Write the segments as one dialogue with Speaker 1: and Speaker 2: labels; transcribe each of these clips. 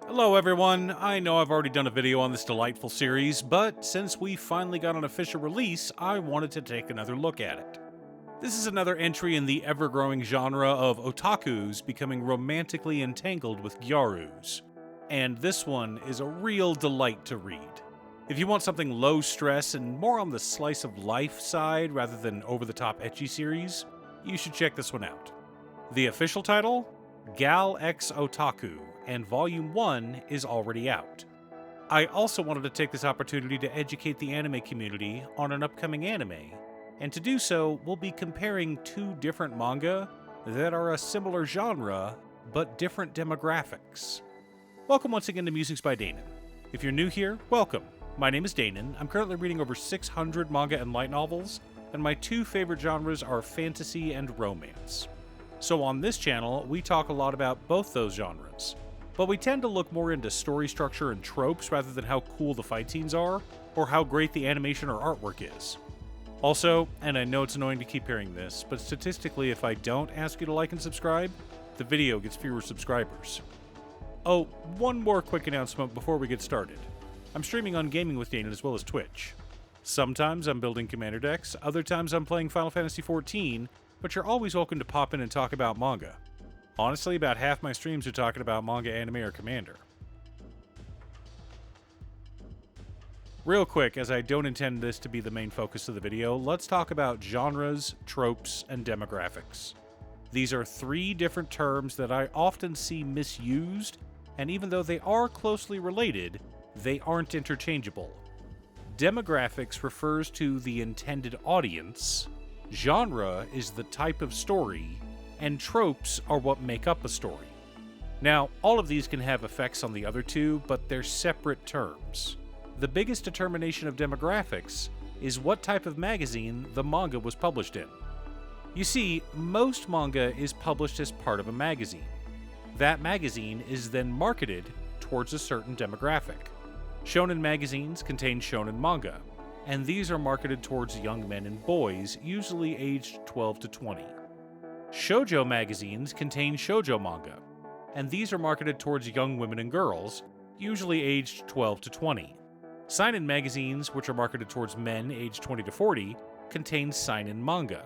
Speaker 1: Hello everyone, I know I've already done a video on this delightful series, but since we finally got an official release, I wanted to take another look at it. This is another entry in the ever-growing genre of otakus becoming romantically entangled with gyarus. And this one is a real delight to read. If you want something low stress and more on the slice of life side rather than over-the-top ecchi series, you should check this one out. The official title? Gal X Otaku, and Volume 1 is already out. I also wanted to take this opportunity to educate the anime community on an upcoming anime, and to do so, we'll be comparing two different manga that are a similar genre, but different demographics. Welcome once again to Musings by Danon. If you're new here, welcome. My name is Danon. I'm currently reading over 600 manga and light novels, and my two favorite genres are fantasy and romance. So on this channel, we talk a lot about both those genres, but we tend to look more into story structure and tropes rather than how cool the fight scenes are, or how great the animation or artwork is. Also, and I know it's annoying to keep hearing this, but statistically if I don't ask you to like and subscribe, the video gets fewer subscribers. Oh, one more quick announcement before we get started. I'm streaming on Gaming with Danon as well as Twitch. Sometimes I'm building commander decks, other times I'm playing Final Fantasy XIV, but you're always welcome to pop in and talk about manga. Honestly, about half my streams are talking about manga, anime, or commander. Real quick, as I don't intend this to be the main focus of the video, let's talk about genres, tropes, and demographics. These are three different terms that I often see misused, and even though they are closely related, they aren't interchangeable. Demographics refers to the intended audience, genre is the type of story, and tropes are what make up a story. Now, all of these can have effects on the other two, but they're separate terms. The biggest determination of demographics is what type of magazine the manga was published in. You see, most manga is published as part of a magazine. That magazine is then marketed towards a certain demographic. Shonen magazines contain shonen manga, and these are marketed towards young men and boys, usually aged 12 to 20. Shoujo magazines contain shoujo manga, and these are marketed towards young women and girls, usually aged 12 to 20. Seinen magazines, which are marketed towards men aged 20 to 40, contain seinen manga.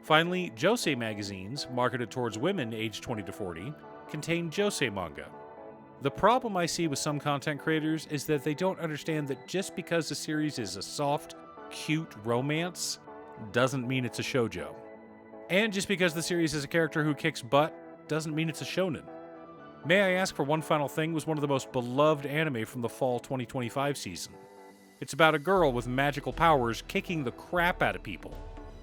Speaker 1: Finally, josei magazines, marketed towards women aged 20 to 40, contain josei manga. The problem I see with some content creators is that they don't understand that just because a series is a soft, cute romance doesn't mean it's a shoujo. And just because the series has a character who kicks butt doesn't mean it's a shonen. May I Ask for One Final Thing was one of the most beloved anime from the fall 2025 season. It's about a girl with magical powers kicking the crap out of people,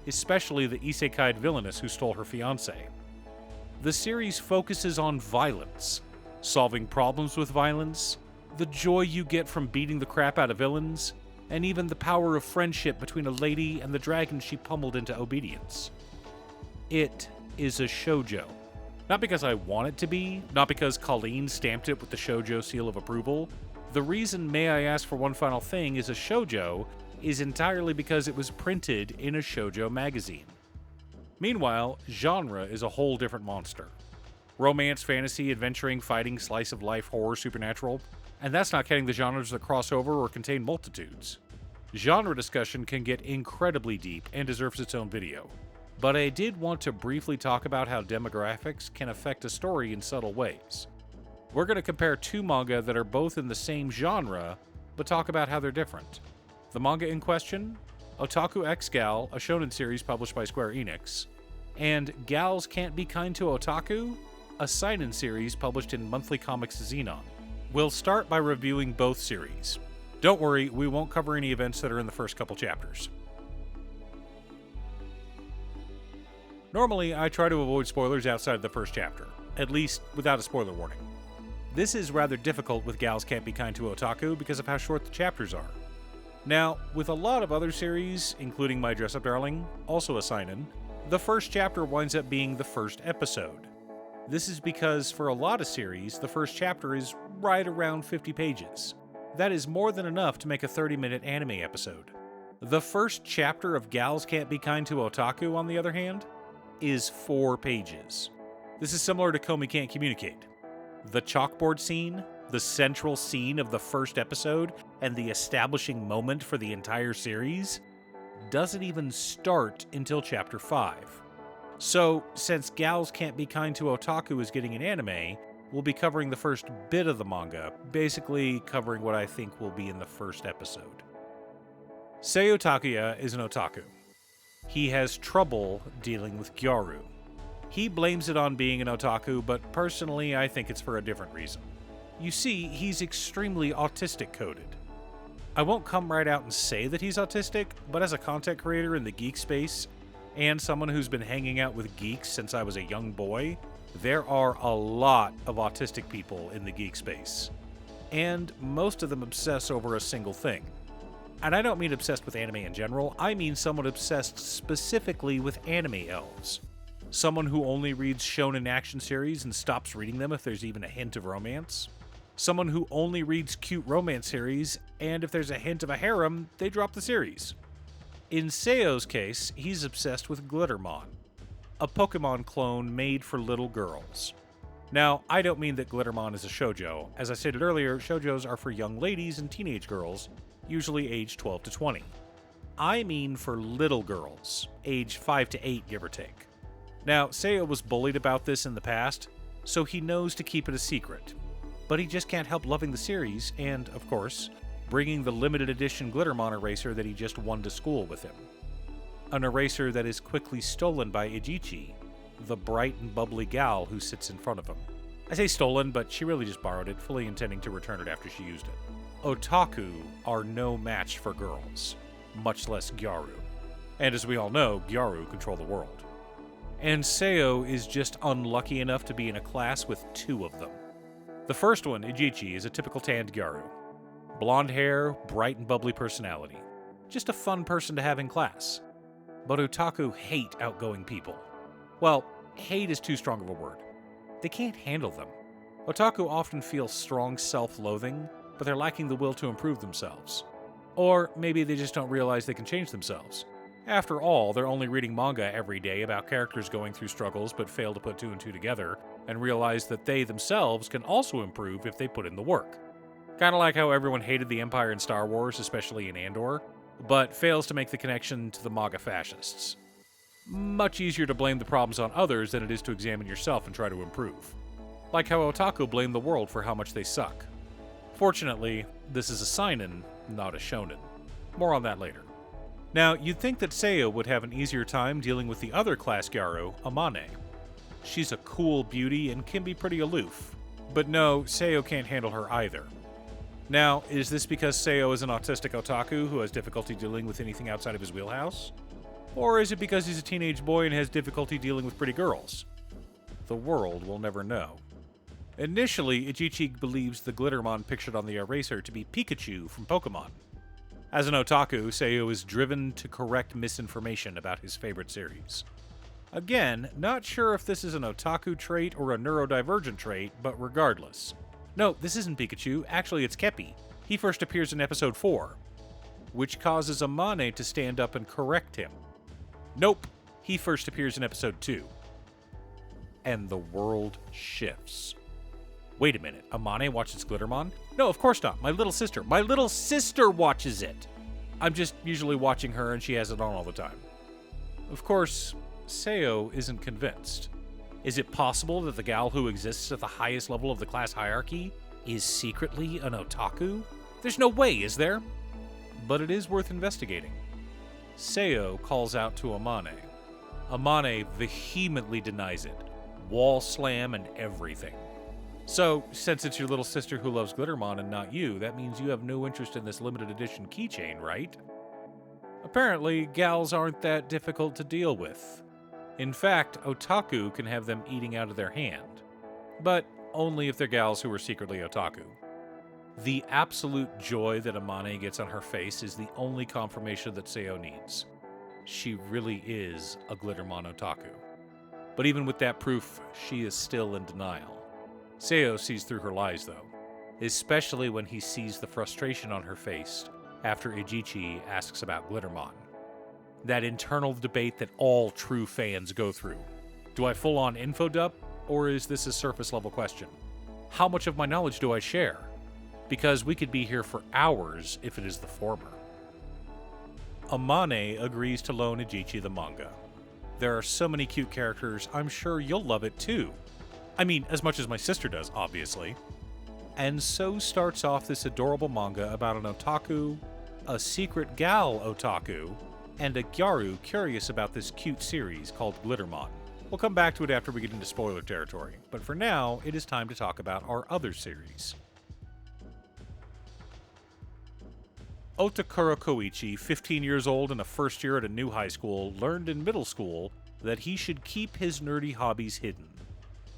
Speaker 1: especially the isekai villainess who stole her fiancé. The series focuses on violence, solving problems with violence, the joy you get from beating the crap out of villains, and even the power of friendship between a lady and the dragon she pummeled into obedience. It is a shoujo. Not because I want it to be, not because Colleen stamped it with the shoujo seal of approval. The reason May I Ask for One Final Thing is a shoujo is entirely because it was printed in a shoujo magazine. Meanwhile, genre is a whole different monster. Romance, fantasy, adventuring, fighting, slice of life, horror, supernatural, and that's not counting the genres that cross over or contain multitudes. Genre discussion can get incredibly deep and deserves its own video, but I did want to briefly talk about how demographics can affect a story in subtle ways. We're going to compare two manga that are both in the same genre, but talk about how they're different. The manga in question, Otaku X Gal, a shonen series published by Square Enix, and Gals Can't Be Kind to Otaku, a seinen series published in Monthly Comics Xenon. We'll start by reviewing both series. Don't worry, we won't cover any events that are in the first couple chapters. Normally, I try to avoid spoilers outside of the first chapter, at least without a spoiler warning. This is rather difficult with Gals Can't Be Kind to Otaku because of how short the chapters are. Now, with a lot of other series, including My Dress Up Darling, also a seinen, the first chapter winds up being the first episode. This is because for a lot of series, the first chapter is right around 50 pages. That is more than enough to make a 30-minute anime episode. The first chapter of Gals Can't Be Kind to Otaku, on the other hand, is 4 pages. This is similar to Komi Can't Communicate. The chalkboard scene the central scene of the first episode and the establishing moment for the entire series, doesn't even start until Chapter 5. So, since Gals Can't Be Kind to Otaku is getting an anime, we'll be covering the first bit of the manga, basically covering what I think will be in the first episode. Seiyo Takuya is an otaku. He has trouble dealing with Gyaru. He blames it on being an otaku, but personally I think it's for a different reason. You see, he's extremely autistic coded. I won't come right out and say that he's autistic, but as a content creator in the geek space, and someone who's been hanging out with geeks since I was a young boy, there are a lot of autistic people in the geek space. And most of them obsess over a single thing. And I don't mean obsessed with anime in general, I mean someone obsessed specifically with anime elves. Someone who only reads shonen action series and stops reading them if there's even a hint of romance. Someone who only reads cute romance series, and if there's a hint of a harem, they drop the series. In Seiyo's case, he's obsessed with Glittermon, a Pokemon clone made for little girls. Now, I don't mean that Glittermon is a shoujo. As I stated earlier, shoujos are for young ladies and teenage girls, usually aged 12 to 20. I mean for little girls, age 5 to 8, give or take. Now, Seiyo was bullied about this in the past, so he knows to keep it a secret. But he just can't help loving the series, and, of course, bringing the limited edition Glittermon eraser that he just won to school with him. An eraser that is quickly stolen by Ijichi, the bright and bubbly gal who sits in front of him. I say stolen, but she really just borrowed it, fully intending to return it after she used it. Otaku are no match for girls, much less Gyaru. And as we all know, Gyaru control the world. And Seiyo is just unlucky enough to be in a class with two of them. The first one, Ijichi, is a typical tanned Gyaru. Blonde hair, bright and bubbly personality. Just a fun person to have in class. But otaku hate outgoing people. Well, hate is too strong of a word. They can't handle them. Otaku often feel strong self-loathing, but they're lacking the will to improve themselves. Or maybe they just don't realize they can change themselves. After all, they're only reading manga every day about characters going through struggles but fail to put two and two together and realize that they themselves can also improve if they put in the work. Kinda like how everyone hated the Empire in Star Wars, especially in Andor, but fails to make the connection to the MAGA fascists. Much easier to blame the problems on others than it is to examine yourself and try to improve. Like how otaku blame the world for how much they suck. Fortunately, this is a seinen, not a shonen. More on that later. Now, you'd think that Seiyo would have an easier time dealing with the other class Gyaru, Amane. She's a cool beauty and can be pretty aloof. But no, Seiyo can't handle her either. Now, is this because Seiyo is an autistic otaku who has difficulty dealing with anything outside of his wheelhouse? Or is it because he's a teenage boy and has difficulty dealing with pretty girls? The world will never know. Initially, Ijichi believes the Glittermon pictured on the eraser to be Pikachu from Pokemon. As an otaku, Seiyo is driven to correct misinformation about his favorite series. Again, not sure if this is an otaku trait or a neurodivergent trait, but regardless. No, this isn't Pikachu, actually it's Kepi. He first appears in episode 4, which causes Amane to stand up and correct him. Nope, he first appears in episode 2. And the world shifts. Wait a minute, Amane watches Glittermon? No, of course not. My little sister watches it! I'm just usually watching her and she has it on all the time. Of course, Seiyo isn't convinced. Is it possible that the gal who exists at the highest level of the class hierarchy is secretly an otaku? There's no way, is there? But it is worth investigating. Seiyo calls out to Amane. Amane vehemently denies it. Wall slam and everything. So, since it's your little sister who loves Glittermon and not you, that means you have no interest in this limited edition keychain, right? Apparently, gals aren't that difficult to deal with. In fact, otaku can have them eating out of their hand. But only if they're gals who are secretly otaku. The absolute joy that Amane gets on her face is the only confirmation that Seiyo needs. She really is a Glittermon otaku. But even with that proof, she is still in denial. Seiyo sees through her lies, though, especially when he sees the frustration on her face after Ijichi asks about Glittermon. That internal debate that all true fans go through. Do I full-on info dump, or is this a surface-level question? How much of my knowledge do I share? Because we could be here for hours if it is the former. Amane agrees to loan Ejichi the manga. There are so many cute characters, I'm sure you'll love it too. I mean, as much as my sister does, obviously. And so starts off this adorable manga about an otaku, a secret gal otaku, and a Gyaru curious about this cute series called Glittermon. We'll come back to it after we get into spoiler territory, but for now, it is time to talk about our other series. Otakura Koichi, 15 years old and a first year at a new high school, learned in middle school that he should keep his nerdy hobbies hidden.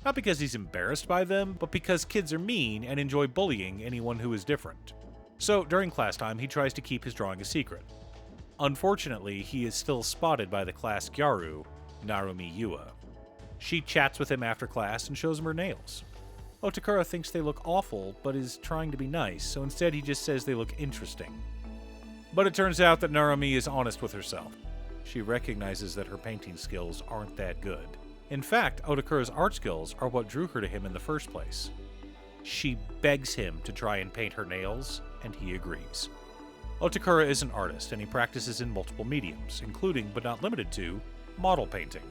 Speaker 1: Not because he's embarrassed by them, but because kids are mean and enjoy bullying anyone who is different. So during class time, he tries to keep his drawing a secret. Unfortunately, he is still spotted by the class Gyaru, Narumi Yua. She chats with him after class and shows him her nails. Otakura thinks they look awful, but is trying to be nice, so instead he just says they look interesting. But it turns out that Narumi is honest with herself. She recognizes that her painting skills aren't that good. In fact, Otakura's art skills are what drew her to him in the first place. She begs him to try and paint her nails, and he agrees. Otakura is an artist, and he practices in multiple mediums, including, but not limited to, model painting.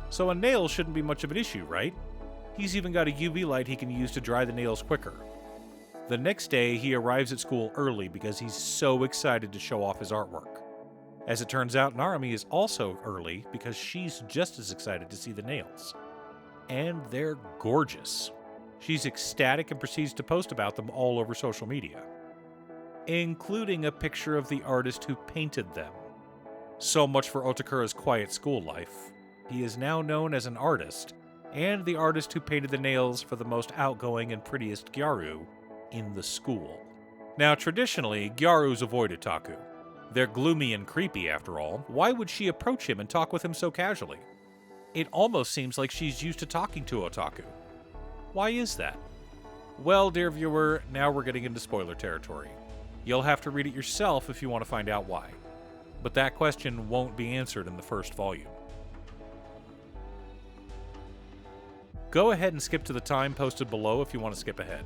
Speaker 1: So a nail shouldn't be much of an issue, right? He's even got a UV light he can use to dry the nails quicker. The next day, he arrives at school early because he's so excited to show off his artwork. As it turns out, Narumi is also early because she's just as excited to see the nails. And they're gorgeous. She's ecstatic and proceeds to post about them all over social media, including a picture of the artist who painted them. So much for Otakura's quiet school life. He is now known as an artist, and the artist who painted the nails for the most outgoing and prettiest Gyaru in the school. Now, traditionally, Gyarus avoid otaku. They're gloomy and creepy, after all. Why would she approach him and talk with him so casually? It almost seems like she's used to talking to otaku. Why is that? Well, dear viewer, now we're getting into spoiler territory. You'll have to read it yourself if you want to find out why. But that question won't be answered in the first volume. Go ahead and skip to the time posted below if you want to skip ahead.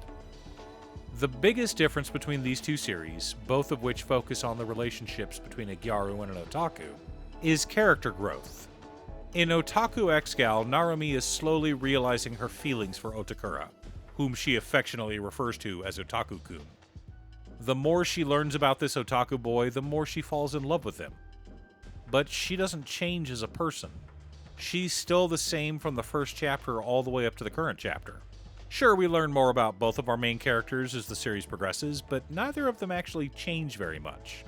Speaker 1: The biggest difference between these two series, both of which focus on the relationships between a Gyaru and an otaku, is character growth. In Otaku X Gal, Narumi is slowly realizing her feelings for Otakura, whom she affectionately refers to as Otaku-kun. The more she learns about this otaku boy, the more she falls in love with him. But she doesn't change as a person. She's still the same from the first chapter all the way up to the current chapter. Sure, we learn more about both of our main characters as the series progresses, but neither of them actually change very much.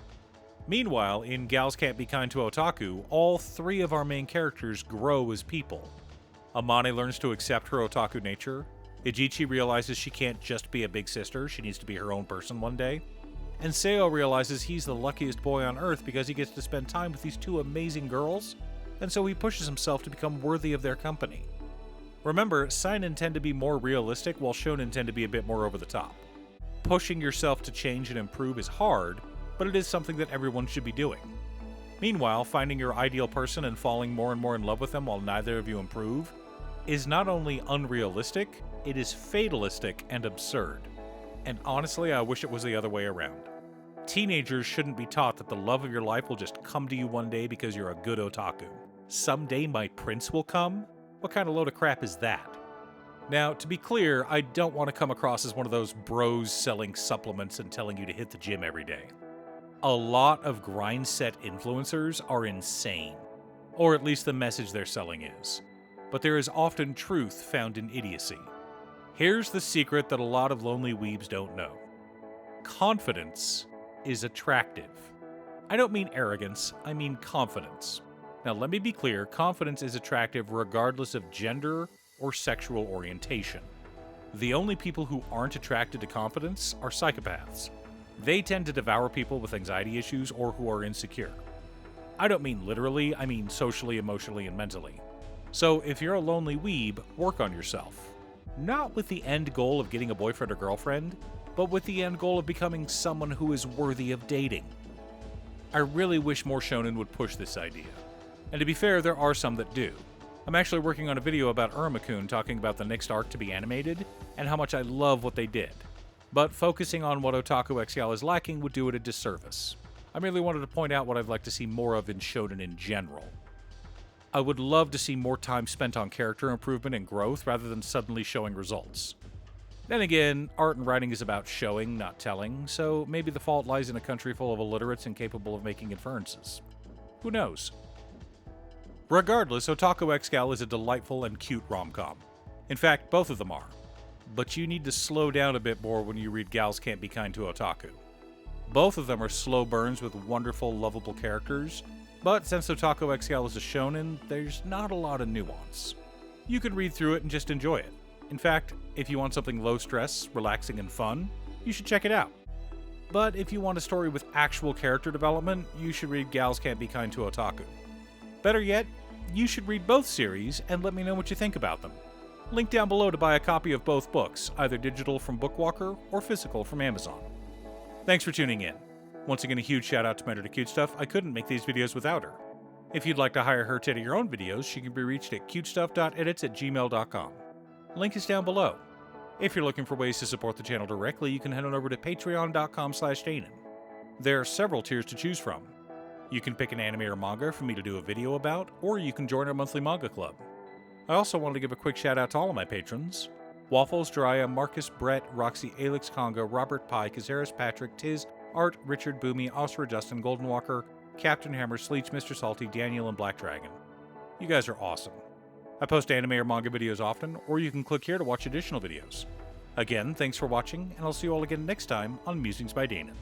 Speaker 1: Meanwhile, in Gals Can't Be Kind to Otaku, all three of our main characters grow as people. Amane learns to accept her otaku nature, Ejichi realizes she can't just be a big sister, she needs to be her own person one day, and Seo realizes he's the luckiest boy on earth because he gets to spend time with these two amazing girls, and so he pushes himself to become worthy of their company. Remember, seinen tend to be more realistic, while shonen tend to be a bit more over the top. Pushing yourself to change and improve is hard, but it is something that everyone should be doing. Meanwhile, finding your ideal person and falling more and more in love with them while neither of you improve is not only unrealistic, it is fatalistic and absurd. And honestly, I wish it was the other way around. Teenagers shouldn't be taught that the love of your life will just come to you one day because you're a good otaku. Someday my prince will come? What kind of load of crap is that? Now, to be clear, I don't want to come across as one of those bros selling supplements and telling you to hit the gym every day. A lot of grind set influencers are insane, or at least the message they're selling is. But there is often truth found in idiocy. Here's the secret that a lot of lonely weebs don't know. Confidence is attractive. I don't mean arrogance, I mean confidence. Now let me be clear, confidence is attractive regardless of gender or sexual orientation. The only people who aren't attracted to confidence are psychopaths. They tend to devour people with anxiety issues or who are insecure. I don't mean literally, I mean socially, emotionally, and mentally. So if you're a lonely weeb, work on yourself. Not with the end goal of getting a boyfriend or girlfriend, but with the end goal of becoming someone who is worthy of dating. I really wish more shonen would push this idea. And to be fair, there are some that do. I'm actually working on a video about Urumakun talking about the next arc to be animated, and how much I love what they did. But focusing on what Otaku X Gal is lacking would do it a disservice. I merely wanted to point out what I'd like to see more of in shonen in general. I would love to see more time spent on character improvement and growth rather than suddenly showing results. Then again, art and writing is about showing, not telling, so maybe the fault lies in a country full of illiterates incapable of making inferences. Who knows? Regardless, Otaku X Gal is a delightful and cute rom-com. In fact, both of them are. But you need to slow down a bit more when you read Gals Can't Be Kind to Otaku. Both of them are slow burns with wonderful, lovable characters, but since Otaku X Gal is a shonen, there's not a lot of nuance. You can read through it and just enjoy it. In fact, if you want something low stress, relaxing, and fun, you should check it out. But if you want a story with actual character development, you should read Gals Can't Be Kind to Otaku. Better yet, you should read both series and let me know what you think about them. Link down below to buy a copy of both books, either digital from Bookwalker or physical from Amazon. Thanks for tuning in. Once again, a huge shout out to my editor Cutestuff. I couldn't make these videos without her. If you'd like to hire her to edit your own videos, she can be reached at cutestuff.edits@gmail.com. Link is down below. If you're looking for ways to support the channel directly, you can head on over to patreon.com/Danon. There are several tiers to choose from. You can pick an anime or manga for me to do a video about, or you can join our monthly manga club. I also wanted to give a quick shout out to all of my patrons: Waffles, Jiraiya, Marcus, Brett, Roxy, Alex, Conga, Robert Pye, Kazaris, Patrick, Tiz, Art, Richard, Boomy, Oscar, Dustin, Golden Walker, Captain Hammer, Sleech, Mr. Salty, Daniel, and Black Dragon. You guys are awesome. I post anime or manga videos often, or you can click here to watch additional videos. Again, thanks for watching, and I'll see you all again next time on Musings by Danon.